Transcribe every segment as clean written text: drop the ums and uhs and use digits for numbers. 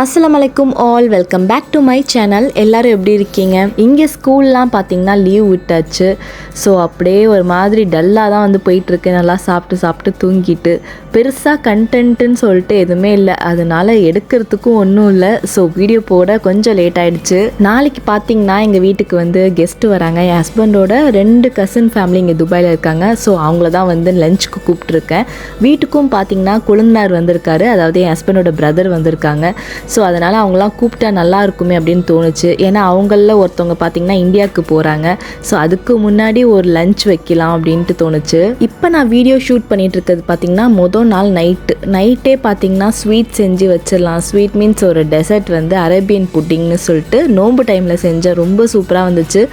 அஸ்ஸலாமு அலைக்கும் all, welcome back to my channel. எல்லோரும் எப்படி இருக்கீங்க? இங்கே ஸ்கூல்லாம் பார்த்தீங்கன்னா லீவ் விட்டாச்சு. ஸோ அப்படியே ஒரு மாதிரி டல்லாக தான் வந்து போயிட்டுருக்கு. நல்லா சாப்பிட்டு தூங்கிட்டு பெருசாக கண்டென்ட்டுன்னு சொல்லிட்டு எதுவுமே இல்லை. அதனால் எடுக்கிறதுக்கும் ஒன்றும் இல்லை. ஸோ வீடியோ போட கொஞ்சம் லேட் ஆகிடுச்சு. நாளைக்கு பார்த்தீங்கன்னா எங்கள் வீட்டுக்கு வந்து கெஸ்ட்டு வராங்க. என் ஹஸ்பண்டோட 2 கசின் ஃபேமிலி இங்கே துபாயில் இருக்காங்க. ஸோ அவங்கள தான் வந்து லஞ்சுக்கு கூப்பிட்ருக்கேன். வீட்டுக்கும் பார்த்தீங்கன்னா கொழுந்தனார் வந்திருக்காரு, அதாவது என் ஹஸ்பண்டோட பிரதர் வந்திருக்காங்க. ஸோ அதனால் அவங்களாம் கூப்பிட்டா நல்லா இருக்குமே அப்படின்னு தோணுச்சு. ஏன்னா அவங்களில் ஒருத்தவங்க பார்த்திங்கன்னா இந்தியாவுக்கு போகிறாங்க. ஸோ அதுக்கு முன்னாடி ஒரு லஞ்ச் வைக்கலாம் அப்படின்ட்டு தோணுச்சு. இப்போ நான் வீடியோ ஷூட் பண்ணிகிட்டு இருக்கிறது பார்த்திங்கன்னா மொதல் நாள் நைட்டே பார்த்திங்கன்னா ஸ்வீட் செஞ்சு வச்சிடலாம். ஸ்வீட் மீன்ஸ் ஒரு டெசர்ட் வந்து அரேபியன் புட்டிங்னு சொல்லிட்டு நோம்பு டைமில் செஞ்சேன். ரொம்ப சூப்பராக வந்துச்சு.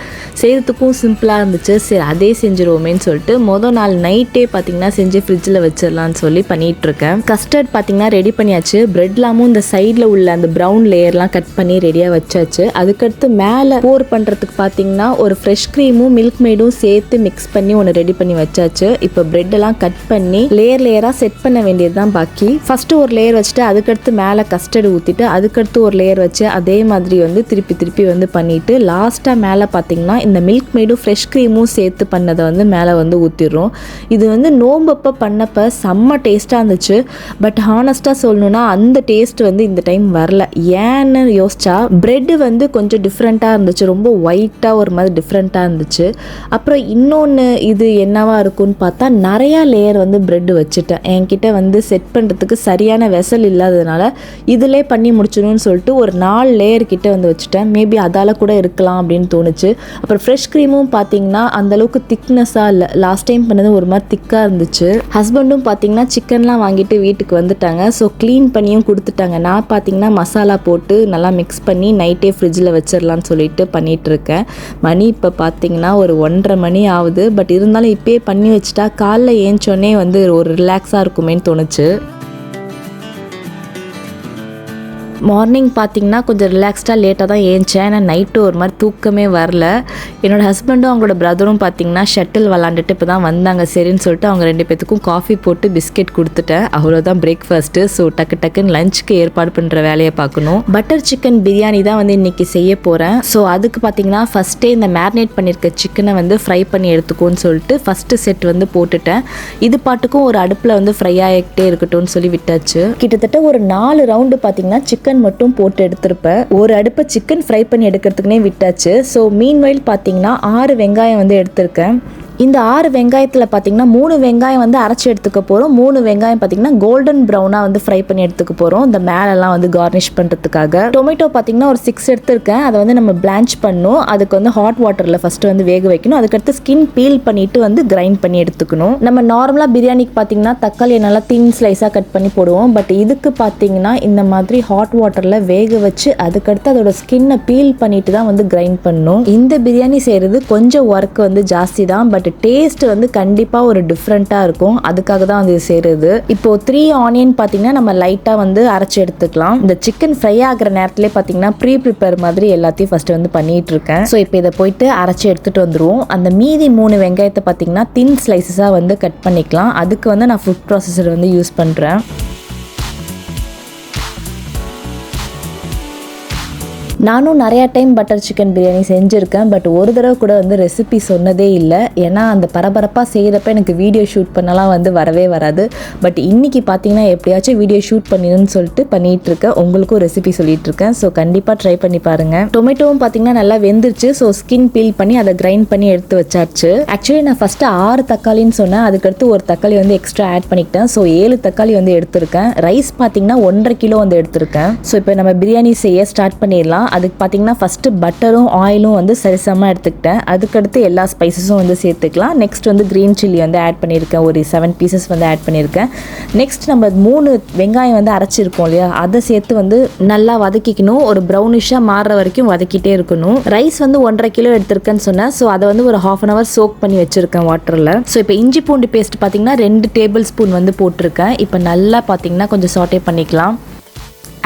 செய்கிறதுக்கும் சிம்பிளாக இருந்துச்சு. சரி அதே செஞ்சுருவோமேன்னு சொல்லிட்டு மொதல் நாள் நைட்டே பார்த்திங்கன்னா செஞ்சு ஃப்ரிட்ஜில் வச்சிடலான்னு சொல்லி பண்ணிகிட்ருக்கேன். கஸ்டர்ட் பார்த்திங்கன்னா ரெடி பண்ணியாச்சு. பிரெட்லாமும் இந்த சைடில் உள்ள அந்த ப்ரௌன் லேயர்லாம் கட் பண்ணி ரெடியாக வச்சாச்சு. அதுக்கடுத்து மேலே போர் பண்ணுறதுக்கு பார்த்தீங்கன்னா ஒரு ஃப்ரெஷ் க்ரீமும் மில்க் மேடும் சேர்த்து மிக்ஸ் பண்ணி ஒன்று ரெடி பண்ணி வச்சாச்சு. இப்போ பிரெட்டெல்லாம் கட் பண்ணி லேயராக செட் பண்ண வேண்டியது தான் பாக்கி. ஃபஸ்ட்டு ஒரு லேயர் வச்சுட்டு அதுக்கடுத்து மேலே கஸ்டர்டு ஊற்றிட்டு அதுக்கடுத்து ஒரு லேயர் வச்சு அதே மாதிரி வந்து திருப்பி வந்து பண்ணிவிட்டு லாஸ்ட்டாக மேலே பார்த்தீங்கன்னா இந்த மில்க் மேடும் ஃப்ரெஷ் க்ரீமும் சேர்த்து பண்ணதை வந்து மேலே வந்து ஊற்றிடுறோம். இது வந்து நோம்பப்போ பண்ணப்போ செம்ம டேஸ்ட்டாக இருந்துச்சு. பட் ஹானஸ்ட்டாக சொல்லணுன்னா அந்த டேஸ்ட் வந்து இந்த டைம் வரல. ஏன்னு யோசிச்சா பிரெட்டு வந்து கொஞ்சம் டிஃப்ரெண்ட்டாக இருந்துச்சு. ரொம்ப ஒயிட்டாக ஒரு மாதிரி டிஃப்ரெண்ட்டாக இருந்துச்சு. அப்புறம் இன்னொன்று இது என்னவா இருக்கும்னு பார்த்தா நிறையா லேயர் வந்து பிரெட்டு வச்சுட்டேன். என்கிட்ட வந்து செட் பண்ணுறதுக்கு சரியான வெசல் இல்லாததுனால இதிலே பண்ணி முடிச்சணும்னு சொல்லிட்டு ஒரு 4 லேயர் கிட்ட வந்து வச்சுட்டேன். மேபி அதால் கூட இருக்கலாம் அப்படின்னு தோணுச்சு. அப்புறம் ஃப்ரெஷ் க்ரீமும் பார்த்தீங்கன்னா அந்தளவுக்கு திக்னஸாக இல்லை. லாஸ்ட் டைம் பண்ணது ஒரு மாதிரி திக்காக இருந்துச்சு. ஹஸ்பண்டும் பார்த்தீங்கன்னா சிக்கன்லாம் வாங்கிட்டு வீட்டுக்கு வந்துட்டாங்க. ஸோ க்ளீன் பண்ணியும் கொடுத்துட்டாங்க. நான் பார்த்தீங்கன்னா மசாலா போட்டு நல்லா மிக்ஸ் பண்ணி நைட்டே ஃப்ரிட்ஜில் வச்சிடலான்னு சொல்லிட்டு பண்ணிகிட்ருக்கேன். மணி இப்போ பார்த்தீங்கன்னா ஒரு 1:30 மணி ஆகுது. பட் இருந்தாலும் இப்போயே பண்ணி வச்சுட்டா காலைல ஏஞ்சோடனே வந்து ஒரு ரிலாக்ஸாக இருக்குமேன்னு தோணுச்சு. மார்னிங் பார்த்திங்கன்னா கொஞ்சம் ரிலாக்ஸ்டாக லேட்டாக தான் ஏஞ்சேன். ஏன்னா நைட்டு ஒரு மாதிரி தூக்கமே வரல. என்னோடய ஹஸ்பண்டும் அவங்களோட பிரதரும் பார்த்திங்கன்னா ஷட்டில் விளாண்டுட்டு இப்போ தான் வந்தாங்க. சரின்னு சொல்லிட்டு அவங்க 2 பேத்துக்கும் காஃபி போட்டு பிஸ்கெட் கொடுத்துட்டேன். அவ்வளோதான் பிரேக்ஃபாஸ்ட்டு. ஸோ டக்குன்னு லஞ்சுக்கு ஏற்பாடு பண்ணுற வேலையை பார்க்கணும். பட்டர் சிக்கன் பிரியாணி தான் வந்து இன்றைக்கி செய்ய போகிறேன். ஸோ அதுக்கு பார்த்திங்கன்னா ஃபஸ்ட்டே இந்த மேரினேட் பண்ணியிருக்க சிக்கனை வந்து ஃப்ரை பண்ணி எடுத்துக்கோன்னு சொல்லிட்டு ஃபஸ்ட்டு செட் வந்து போட்டுட்டேன். இது பாட்டுக்கும் ஒரு அடுப்பில் வந்து ஃப்ரை ஆகிக்கிட்டே இருக்கட்டும்னு சொல்லி விட்டாச்சு. கிட்டத்தட்ட ஒரு 4 ரவுண்டு பார்த்திங்கன்னா சிக்கன் மட்டும் போட்டு எடுத்திருப்பேன். ஒரு அடுப்பை சிக்கன் ஃப்ரை பண்ணி எடுக்கிறதுக்குனே விட்டாச்சு. ஸோ மீன்வைல் பார்த்தீங்கன்னா 6 வெங்காயம் வந்து எடுத்திருக்கேன். இந்த 6 வெங்காயத்தில் பார்த்தீங்கன்னா 3 வெங்காயம் வந்து அரைச்சி எடுத்துக்க போகிறோம். 3 வெங்காயம் பார்த்தீங்கன்னா கோல்டன் ப்ரௌனாக வந்து ஃப்ரை பண்ணி எடுத்துக்க போகிறோம். இந்த மேலெல்லாம் வந்து கார்னிஷ் பண்ணுறதுக்காக. டொமேட்டோ பார்த்தீங்கன்னா ஒரு 6 எடுத்திருக்கேன். அதை வந்து நம்ம பிளான்ச் பண்ணணும். அதுக்கு வந்து ஹாட் வாட்டரில் ஃபஸ்ட்டு வந்து வேக வைக்கணும். அதுக்கடுத்து ஸ்கின் பீல் பண்ணிவிட்டு வந்து கிரைண்ட் பண்ணி எடுத்துக்கணும். நம்ம நார்மலாக பிரியாணிக்கு பார்த்தீங்கன்னா தக்காளியை நல்லா தின் ஸ்லைஸாக கட் பண்ணி போடுவோம். பட் இதுக்கு பார்த்தீங்கன்னா இந்த மாதிரி ஹாட் வாட்டரில் வேக வச்சு அதுக்கடுத்து அதோட ஸ்கின்னை பீல் பண்ணிட்டு தான் வந்து கிரைண்ட் பண்ணணும். இந்த பிரியாணி செய்கிறது கொஞ்சம் ஒர்க் வந்து ஜாஸ்தி தான். பட் டேஸ்ட் வந்து கண்டிப்பாக ஒரு டிஃப்ரெண்ட்டாக இருக்கும். அதுக்காக தான் வந்து செய்கிறது. இப்போ 3 ஆனியன் பார்த்தீங்கன்னா நம்ம லைட்டாக வந்து அரைச்சி எடுத்துக்கலாம். இந்த சிக்கன் ஃப்ரை ஆகிற நேரத்திலே பார்த்தீங்கன்னா ப்ரிப்பேர் மாதிரி எல்லாத்தையும் ஃபஸ்ட்டு வந்து பண்ணிகிட்டு இருக்கேன். ஸோ இப்போ இதை போயிட்டு அரைச்சி எடுத்துகிட்டு வந்துடுவோம். அந்த மீதி 3 வெங்காயத்தை பார்த்தீங்கன்னா தின் ஸ்லைசஸாக வந்து கட் பண்ணிக்கலாம். அதுக்கு வந்து நான் ஃபுட் ப்ராசஸர் வந்து யூஸ் பண்ணுறேன். நானும் நிறையா டைம் பட்டர் சிக்கன் பிரியாணி செஞ்சுருக்கேன். பட் ஒரு தடவை கூட வந்து ரெசிபி சொன்னதே இல்லை. ஏன்னா அந்த பரபரப்பாக செய்கிறப்ப எனக்கு வீடியோ ஷூட் பண்ணலாம் வந்து வரவே வராது. பட் இன்றைக்கி பார்த்தீங்கன்னா எப்படியாச்சும் வீடியோ ஷூட் பண்ணிடுன்னு சொல்லிட்டு பண்ணிகிட்ருக்கேன். உங்களுக்கும் ரெசிபி சொல்லிகிட்ருக்கேன். ஸோ கண்டிப்பாக ட்ரை பண்ணி பாருங்கள். டொமேட்டோவும் பார்த்தீங்கன்னா நல்லா வெந்துருச்சு. ஸோ ஸ்கின் பீல் பண்ணி அதை கிரைண்ட் பண்ணி எடுத்து வச்சாச்சு. ஆக்சுவலி நான் ஃபஸ்ட்டு 6 தக்காளின்னு சொன்னேன். அதுக்கடுத்து ஒரு தக்காளி வந்து எக்ஸ்ட்ரா ஆட் பண்ணிக்கிட்டேன். ஸோ 7 தக்காளி வந்து எடுத்திருக்கேன். ரைஸ் பார்த்தீங்கன்னா 1.5 கிலோ வந்து எடுத்திருக்கேன். ஸோ இப்போ நம்ம பிரியாணி செய்ய ஸ்டார்ட் பண்ணிடலாம். அதுக்கு பார்த்தீங்கன்னா ஃபஸ்ட்டு பட்டரும் ஆயிலும் வந்து சரிசமாக எடுத்துக்கிட்டேன். அதுக்கடுத்து எல்லா ஸ்பைசஸும் வந்து சேர்த்துக்கலாம். நெக்ஸ்ட் வந்து க்ரீன் சில்லி வந்து ஆட் பண்ணியிருக்கேன். ஒரு 7 பீசஸ் வந்து ஆட் பண்ணியிருக்கேன். நெக்ஸ்ட் நம்ம 3 வெங்காயம் வந்து அரைச்சிருக்கோம் இல்லையா, அதை சேர்த்து வந்து நல்லா வதக்கிக்கணும். ஒரு ப்ரௌனிஷாக மாறுற வரைக்கும் வதக்கிட்டே இருக்கணும். ரைஸ் வந்து 1.5 கிலோ எடுத்திருக்கேன்னு சொன்னேன். ஸோ அதை வந்து ஒரு 1/2 hour சோக் பண்ணி வச்சுருக்கேன் வாட்டரில். ஸோ இப்போ இஞ்சி பூண்டு பேஸ்ட் பார்த்தீங்கன்னா 2 டேபிள் ஸ்பூன் வந்து போட்டிருக்கேன். இப்போ நல்லா பார்த்தீங்கன்னா கொஞ்சம் சாட்டே பண்ணிக்கலாம்.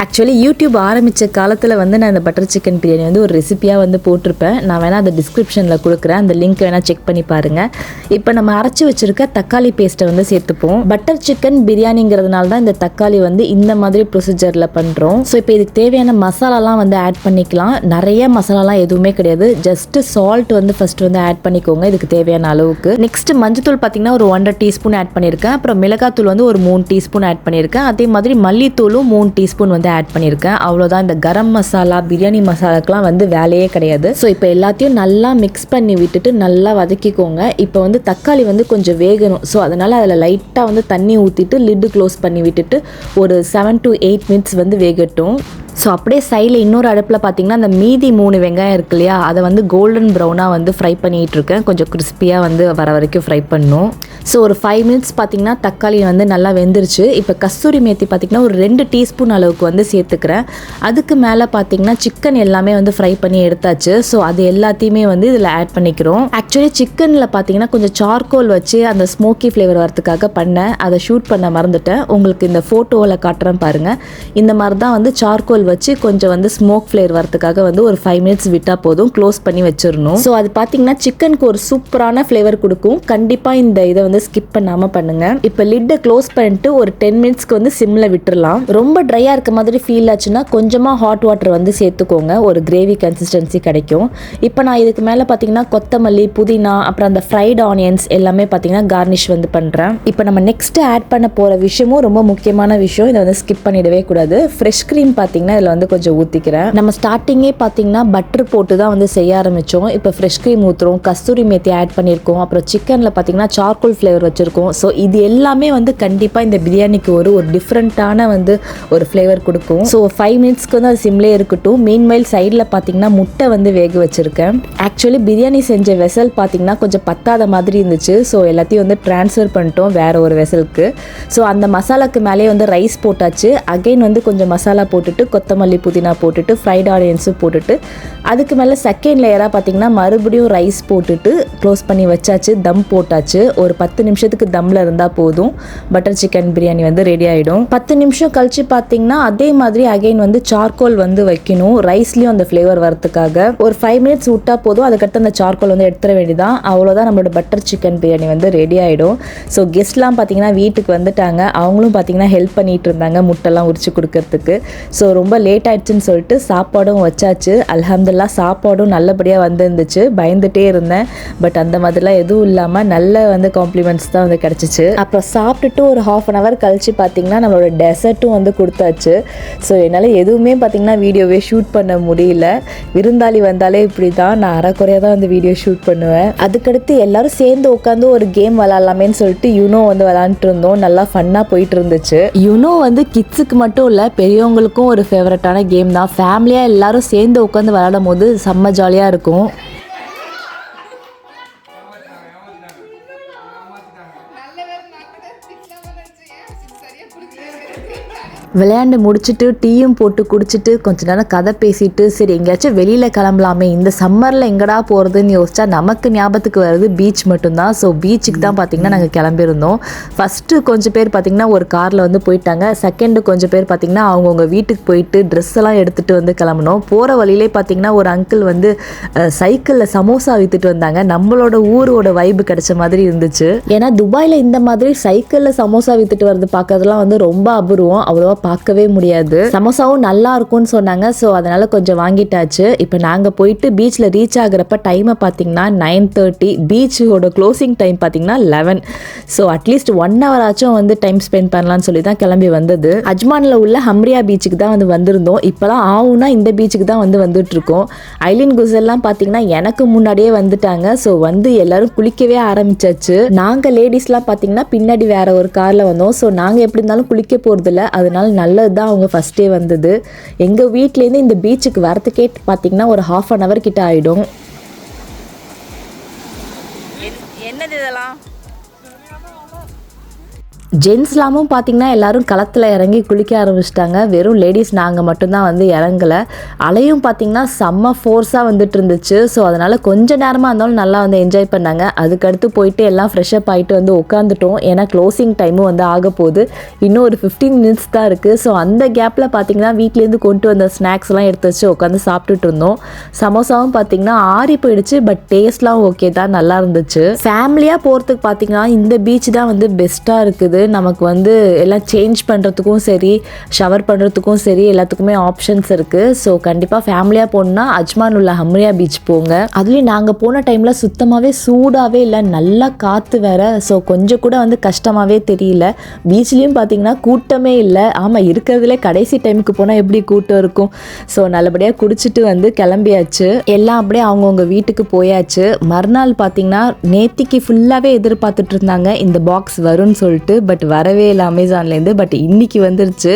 ஆக்சுவலி யூடியூப் ஆரம்பித்த காலத்தில் வந்து நான் இந்த பட்டர் சிக்கன் பிரியாணி வந்து ஒரு ரெசிபியாக வந்து போட்டிருப்பேன். நான் வேணால் அதை டிஸ்கிரிப்ஷனில் கொடுக்குறேன், அந்த லிங்க் வேணால் செக் பண்ணி பாருங்கள். இப்போ நம்ம அரைச்சி வச்சுருக்க தக்காளி பேஸ்ட்டை வந்து சேர்த்துப்போம். பட்டர் சிக்கன் பிரியாணிங்கிறதுனால தான் இந்த தக்காளி வந்து இந்த மாதிரி ப்ரொசீஜரில் பண்ணுறோம். ஸோ இப்போ இதுக்கு தேவையான மசாலாலாம் வந்து ஆட் பண்ணிக்கலாம். நிறைய மசாலாலாம் எதுவுமே கிடையாது, ஜஸ்ட்டு சால்ட் வந்து ஃபஸ்ட்டு வந்து ஆட் பண்ணிக்கோங்க இதுக்கு தேவையான அளவுக்கு. நெக்ஸ்ட்டு மஞ்சத்தூள் பார்த்திங்கன்னா ஒரு 1.5 டீஸ்பூன் ஆட் பண்ணியிருக்கேன். அப்புறம் மிளகாத்தூள் வந்து ஒரு 3 டீஸ்பூன் ஆட் பண்ணியிருக்கேன். அதே மாதிரி மல்லித்தூளும் 3 டீஸ்பூன் வந்து ஆட் பண்ணியிருக்கேன். அவ்வளோதான். இந்த கரம் மசாலா பிரியாணி மசாலாக்கெலாம் வந்து வேலையே கிடையாது. ஸோ இப்போ எல்லாத்தையும் நல்லா மிக்ஸ் பண்ணி விட்டுட்டு நல்லா வதக்கிக்கோங்க. இப்போ வந்து தக்காளி வந்து கொஞ்சம் வேகணும். ஸோ அதனால் அதில் லைட்டாக வந்து தண்ணி ஊற்றிட்டு லிட்டு க்ளோஸ் பண்ணி விட்டுட்டு ஒரு 7 to 8 மினிட்ஸ் வந்து வேகட்டும். ஸோ அப்படியே சைடில் இன்னொரு அடுப்பில் பார்த்தீங்கன்னா அந்த மீதி 3 வெங்காயம் இருக்கு இல்லையா, அதை வந்து கோல்டன் ப்ரௌனாக வந்து ஃப்ரை பண்ணிகிட்டு இருக்கேன். கொஞ்சம் கிறிஸ்பியாக வந்து வர வரைக்கும் ஃப்ரை பண்ணணும். ஸோ ஒரு 5 மினிட்ஸ் பார்த்திங்கன்னா தக்காளி வந்து நல்லா வெந்துருச்சு. இப்போ கஸ்தூரி மேத்தி பார்த்திங்கன்னா ஒரு 2 டீஸ்பூன் அளவுக்கு வந்து சேர்த்துக்கிறேன். அதுக்கு மேலே பார்த்திங்கன்னா சிக்கன் எல்லாமே வந்து ஃப்ரை பண்ணி எடுத்தாச்சு. ஸோ அது எல்லாத்தையுமே வந்து இதில் ஆட் பண்ணிக்கிறோம். ஆக்சுவலி சிக்கனில் பார்த்திங்கன்னா கொஞ்சம் சார்கோல் வச்சு அந்த ஸ்மோக்கி ஃப்ளேவர் வரதுக்காக பண்ணேன். அதை ஷூட் பண்ண மறந்துட்டேன். உங்களுக்கு இந்த ஃபோட்டோவில் காட்டுறேன் பாருங்கள். இந்த மாதிரி தான் வந்து சார்கோல் வச்சு கொஞ்சம் வந்து ஸ்மோக் ஃப்ளேவர் வரதுக்காக வந்து ஒரு 5 மினிட்ஸ் விட்டால் போதும், க்ளோஸ் பண்ணி வச்சிடணும். ஸோ அது பார்த்தீங்கன்னா சிக்கனுக்கு ஒரு சூப்பரான ஃப்ளேவர் கொடுக்கும். கண்டிப்பாக இந்த இதை வந்து ஸ்கிப் பண்ணாமல் பண்ணுங்கள். இப்போ லிட்டை க்ளோஸ் பண்ணிட்டு ஒரு 10 மினிட்ஸ்க்கு வந்து சிம்மில் விட்டுறலாம். ரொம்ப ட்ரையாக இருக்க மாதிரி ஃபீல் ஆச்சுன்னா கொஞ்சமாக ஹாட் வாட்டர் வந்து சேர்த்துக்கோங்க, ஒரு கிரேவி கன்சிஸ்டன்சி கிடைக்கும். இப்போ நான் இதுக்கு மேலே பார்த்தீங்கன்னா கொத்தமல்லி, புதினா, அப்புறம் அந்த ஃப்ரைட் ஆனியன்ஸ் எல்லாமே பார்த்தீங்கன்னா கார்னிஷ் வந்து பண்ணுறேன். இப்போ நம்ம நெக்ஸ்ட் ஆட் பண்ண போகிற விஷயமும் ரொம்ப முக்கியமான விஷயம், இதை வந்து ஸ்கிப் பண்ணிடவே கூடாது. ஃப்ரெஷ் க்ரீம் பார்த்தீங்கன்னா இதில் வந்து கொஞ்சம் ஊற்றிக்கிறேன். நம்ம ஸ்டார்டிங்கே பார்த்தீங்கன்னா பட்டர் போட்டு தான் வந்து செய்ய ஆரம்பித்தோம். இப்போ ஃப்ரெஷ் க்ரீம் ஊற்றுறோம், கஸ்தூரி மேத்தி ஆட் பண்ணியிருக்கோம், அப்புறம் சிக்கனில் பார்த்தீங்கன்னா சார்கோல் ஃப்ளேவர் வச்சுருக்கோம். ஸோ இது எல்லாமே வந்து கண்டிப்பாக இந்த பிரியாணிக்கு ஒரு டிஃப்ரெண்ட்டான வந்து ஒரு ஃப்ளேவர் கொடுக்கும். ஸோ 5 மினிட்ஸ்க்கு வந்து அது சிம்லே இருக்கட்டும். மீன்மைல் சைடில் பார்த்தீங்கன்னா முட்டை வந்து வேக வச்சுருக்கேன். ஆக்சுவலி பிரியாணி செஞ்ச வெசல் பார்த்தீங்கன்னா கொஞ்சம் பத்தாத மாதிரி இருந்துச்சு. ஸோ எல்லாத்தையும் வந்து ட்ரான்ஸ்ஃபர் பண்ணிட்டோம் வேறு ஒரு வெசலுக்கு. ஸோ அந்த மசாலாக்கு மேலே வந்து ரைஸ் போட்டாச்சு. அகைன் வந்து கொஞ்சம் மசாலா போட்டுட்டு கொத்தமல்லி, புதினா போட்டுட்டு ஃப்ரைட் ஆனியன்ஸும் போட்டுட்டு அதுக்கு மேலே செகண்ட் லேயராக பார்த்தீங்கன்னா மறுபடியும் ரைஸ் போட்டுட்டு க்ளோஸ் பண்ணி வச்சாச்சு. தம் போட்டாச்சு. ஒரு 10 நிமிஷத்துக்கு தம்மில் இருந்தால் போதும், பட்டர் சிக்கன் பிரியாணி வந்து ரெடி ஆகிடும். 10 நிமிஷம் கழிச்சு பார்த்தீங்கன்னா அதே மாதிரி அகைன் வந்து சார்கோல் வந்து வைக்கணும், ரைஸ்லேயும் அந்த ஃப்ளேவர் வரதுக்காக. ஒரு 5 மினிட்ஸ் விட்டால் போதும். அதுக்கடுத்து அந்த சார்கோல் வந்து எடுத்துட வேண்டியதான். அவ்வளோதான், நம்மளோட பட்டர் சிக்கன் பிரியாணி வந்து ரெடி ஆகிடும். ஸோ கெஸ்ட்லாம் பார்த்தீங்கன்னா வீட்டுக்கு வந்துட்டாங்க. அவங்களும் பார்த்தீங்கன்னா ஹெல்ப் பண்ணிட்டு இருந்தாங்க முட்டைலாம் உரிச்சு கொடுக்கறதுக்கு. ஸோ ரொம்ப லேட் ஆயிடுச்சுன்னு சொல்லிட்டு சாப்பாடும் வச்சாச்சு. அல்ஹம்துலில்லாஹ் சாப்பாடும் நல்லபடியாக வந்துருந்துச்சு. பயந்துட்டே இருந்தேன், பட் அந்த மாதிரிலாம் எதுவும் இல்லாமல் நல்ல வந்து காம்ப்ளிமெண்ட்ஸ் தான் வந்து கிடச்சிச்சு. அப்புறம் சாப்பிட்டுட்டு ஒரு 1/2 hour கழிச்சு பார்த்தீங்கன்னா நம்மளோட டெசர்ட்டும் வந்து கொடுத்தாச்சு. ஸோ என்னால் எதுவுமே பார்த்தீங்கன்னா வீடியோவே ஷூட் பண்ண முடியல. விருந்தாளி வந்தாலே இப்படி தான், நான் அரைக்குறையாக தான் வந்து வீடியோ ஷூட் பண்ணுவேன். அதுக்கடுத்து எல்லாரும் சேர்ந்து உட்காந்து ஒரு கேம் விளாட்லாமேன்னு சொல்லிட்டு யூனோ வந்து விளாண்டுட்டு இருந்தோம். நல்லா ஃபன்னாக போயிட்டு இருந்துச்சு. யூனோ வந்து கிட்ஸுக்கு மட்டும் இல்லை, பெரியவங்களுக்கும் ஒரு ஃபேவரட்டான கேம் தான். ஃபேமிலியாக எல்லாரும் சேர்ந்து உட்காந்து விளையாடும் போது செம்ம ஜாலியாக இருக்கும். விளையாண்டு முடிச்சுட்டு டீயும் போட்டு குடிச்சிட்டு கொஞ்ச நேரம் கதை பேசிட்டு சரி எங்கேயாச்சும் வெளியில் கிளம்பலாமே, இந்த சம்மரில் எங்கடா போகிறதுன்னு யோசிச்சா நமக்கு ஞாபகத்துக்கு வருது பீச் மட்டும்தான். ஸோ பீச்சுக்கு தான் பார்த்திங்கன்னா நாங்கள் கிளம்பியிருந்தோம். ஃபஸ்ட்டு கொஞ்சம் பேர் பார்த்திங்கன்னா ஒரு காரில் வந்து போயிட்டாங்க. செகண்டு கொஞ்சம் பேர் பார்த்திங்கன்னா அவங்கவுங்க வீட்டுக்கு போயிட்டு ட்ரெஸ் எல்லாம் எடுத்துகிட்டு வந்து கிளம்பணும். போகிற வழியிலே பார்த்திங்கன்னா ஒரு அங்கிள் வந்து சைக்கிளில் சமோசா விற்றுட்டு வந்தாங்க. நம்மளோட ஊரோட வைப்பு கிடைச்ச மாதிரி இருந்துச்சு. ஏன்னா துபாயில் இந்த மாதிரி சைக்கிளில் சமோசா விற்றுட்டு வரது பார்க்கறதுலாம் வந்து ரொம்ப அபூர்வம், அவ்வளோவா பார்க்கவே முடியாது. சமோசாவும் நல்லா இருக்கும்னு சொன்னாங்க. ஸோ அதனால கொஞ்சம் வாங்கிட்டாச்சு. இப்போ நாங்கள் போயிட்டு பீச்சில் ரீச் ஆகிறப்ப டைமை பார்த்தீங்கன்னா 9:30, பீச்சோட க்ளோசிங் டைம் பார்த்தீங்கன்னா 11. ஸோ அட்லீஸ்ட் 1 hour ஆச்சும் வந்து டைம் ஸ்பெண்ட் பண்ணலான்னு சொல்லி தான் கிளம்பி வந்தது. அஜ்மானில் உள்ள ஹம்ரியா பீச்சுக்கு தான் வந்து வந்திருந்தோம். இப்போலாம் ஆவுனா இந்த பீச்சுக்கு தான் வந்து வந்துட்டு இருக்கோம். ஐலின் குசெல்லாம் பார்த்தீங்கன்னா எனக்கு முன்னாடியே வந்துட்டாங்க. ஸோ வந்து எல்லாரும் குளிக்கவே ஆரம்பிச்சாச்சு. நாங்கள் லேடிஸ்லாம் பார்த்தீங்கன்னா பின்னாடி வேற ஒரு காரில் வந்தோம். ஸோ நாங்கள் எப்படி இருந்தாலும் குளிக்க போகிறதில்ல, அதனால நல்லது தான் அவங்க ஃபஸ்ட்டே வந்தது. எங்கள் வீட்லேருந்து இந்த பீச்சுக்கு வரத்துக்கே பார்த்திங்கன்னா ஒரு 1/2 hour கிட்ட ஆகிடும். என்னது இதெல்லாம்? ஜென்ஸ்லாமும் பார்த்திங்கன்னா எல்லோரும் களத்தில் இறங்கி குளிக்க ஆரம்பிச்சிட்டாங்க. வெறும் லேடிஸ் நாங்கள் மட்டும்தான் வந்து இறங்கலை. அலையும் பார்த்திங்கன்னா செம்ம ஃபோர்ஸாக வந்துட்டு இருந்துச்சு. ஸோ அதனால் கொஞ்சம் நேரமாக இருந்தாலும் நல்லா வந்து என்ஜாய் பண்ணாங்க. அதுக்கடுத்து போயிட்டு எல்லாம் ஃப்ரெஷ்அப் ஆகிட்டு வந்து உட்காந்துட்டோம். ஏன்னா க்ளோசிங் டைமும் வந்து ஆக போகுது. இன்னும் ஒரு 15 மினிட்ஸ் தான் இருக்குது. ஸோ அந்த கேப்பில் பார்த்திங்கன்னா வீட்டிலேருந்து கொண்டு வந்த ஸ்நாக்ஸ்லாம் எடுத்து வச்சு உட்காந்து சாப்பிட்டுட்டு இருந்தோம். சமோசாவும் பார்த்திங்கன்னா ஆறி போயிடுச்சு. பட் டேஸ்ட்லாம் ஓகே தான், நல்லா இருந்துச்சு. ஃபேமிலியாக போகிறதுக்கு பார்த்திங்கன்னா இந்த பீச் தான் வந்து பெஸ்ட்டாக இருக்குது. நமக்கு வந்து எல்லாம் சேஞ்ச் பண்ணுறதுக்கும் சரி, ஷவர் பண்ணுறதுக்கும் சரி, எல்லாத்துக்குமே ஆப்ஷன்ஸ் இருக்குது. ஸோ கண்டிப்பாக ஃபேமிலியாக போகணுன்னா அஜ்மான் உள்ள ஹம்ரியா பீச் போங்க. அதுலேயும் நாங்கள் போன டைமில் சுத்தமாகவே சூடாகவே இல்லை, நல்லா காற்று வேறு. ஸோ கொஞ்சம் கூட வந்து கஷ்டமாகவே தெரியல. பீச்லேயும் பார்த்திங்கன்னா கூட்டமே இல்லை. ஆமாம், இருக்கிறதுலே கடைசி டைமுக்கு போனால் எப்படி கூட்டம் இருக்கும். ஸோ நல்லபடியாக குடிச்சிட்டு வந்து கிளம்பியாச்சு. எல்லாம் அப்படியே அவங்கவுங்க வீட்டுக்கு போயாச்சு. மறுநாள் பார்த்திங்கன்னா நேத்திக்கு ஃபுல்லாகவே எதிர்பார்த்துட்டு இருந்தாங்க இந்த பாக்ஸ் வரும்னு சொல்லிட்டு. பட் வரவே இல்லை அமேசான்லேருந்து. பட் இன்றைக்கி வந்துருச்சு.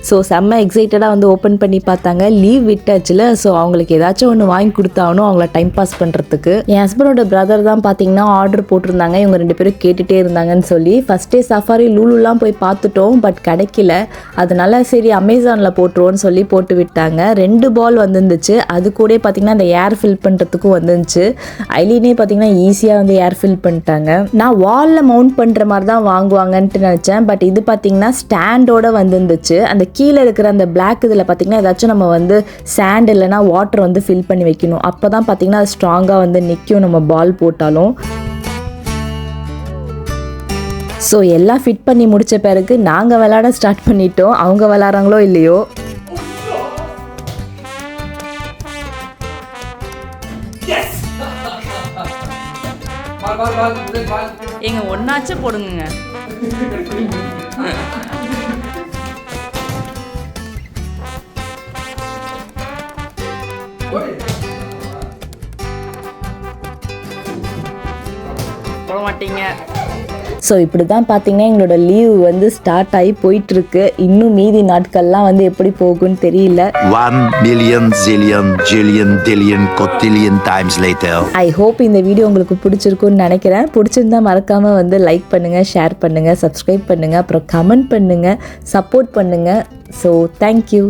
ஸோ செம்ம எக்ஸைட்டடாக வந்து ஓப்பன் பண்ணி பார்த்தாங்க. லீவ் விட்டாச்சுல, ஸோ அவங்களுக்கு ஏதாச்சும் ஒன்று வாங்கி கொடுத்தாகணும் அவங்கள டைம் பாஸ் பண்ணுறதுக்கு. என் ஹஸ்பண்டோட பிரதர் தான் பார்த்தீங்கன்னா ஆர்டர் போட்டிருந்தாங்க. இவங்க 2 பேரும் கேட்டுகிட்டே இருந்தாங்கன்னு சொல்லி ஃபஸ்ட்டே சஃபாரி லூலுலாம் போய் பார்த்துட்டோம். பட் கிடைக்கல. அதனால சரி அமேசானில் போட்டுருவோன்னு சொல்லி போட்டு விட்டாங்க. 2 பால் வந்துருந்துச்சு. அது கூட பார்த்திங்கன்னா அந்த ஏர் ஃபில் பண்ணுறதுக்கும் வந்துருந்துச்சு. ஐலினே பார்த்திங்கன்னா ஈஸியாக வந்து ஏர் ஃபில் பண்ணிட்டாங்க. நான் வாலில் மவுண்ட் பண்ணுற மாதிரி தான் வாங்குவாங்கன்ட்டு நினச்சேன். பட் இது பார்த்திங்கன்னா ஸ்டாண்டோடு வந்துருந்துச்சு. அந்த கீழே இருக்கிற அந்த பிளாக் இதில் பார்த்திங்கன்னா ஏதாச்சும் நம்ம வந்து சாண்ட் இல்லைனா வாட்டர் வந்து ஃபில் பண்ணி வைக்கணும். அப்போ தான் பார்த்திங்கன்னா அது ஸ்ட்ராங்காக வந்து நிற்கும் நம்ம பால் போட்டாலும். ஸோ எல்லாம் ஃபிட் பண்ணி முடித்த பிறகு நாங்கள் விளையாட ஸ்டார்ட் பண்ணிட்டோம். அவங்க விளையாடுறாங்களோ இல்லையோ. எங்க ஒன்னாச்சு போடுங்க. போட மாட்டீங்க. ஸோ இப்படி தான் பார்த்திங்கன்னா எங்களோட லீவ் வந்து ஸ்டார்ட் ஆகி போயிட்டுருக்கு. இன்னும் மீதி நாட்கள்லாம் வந்து எப்படி போகும்னு தெரியல. 1 million zillion jillion dillion cotillion times later. I hope இந்த வீடியோ உங்களுக்கு பிடிச்சிருக்குன்னு நினைக்கிறேன். பிடிச்சிருந்தா மறக்காமல் வந்து லைக் பண்ணுங்கள், ஷேர் பண்ணுங்கள், சப்ஸ்கிரைப் பண்ணுங்கள், அப்புறம் கமெண்ட் பண்ணுங்கள், சப்போர்ட் பண்ணுங்கள். So thank you.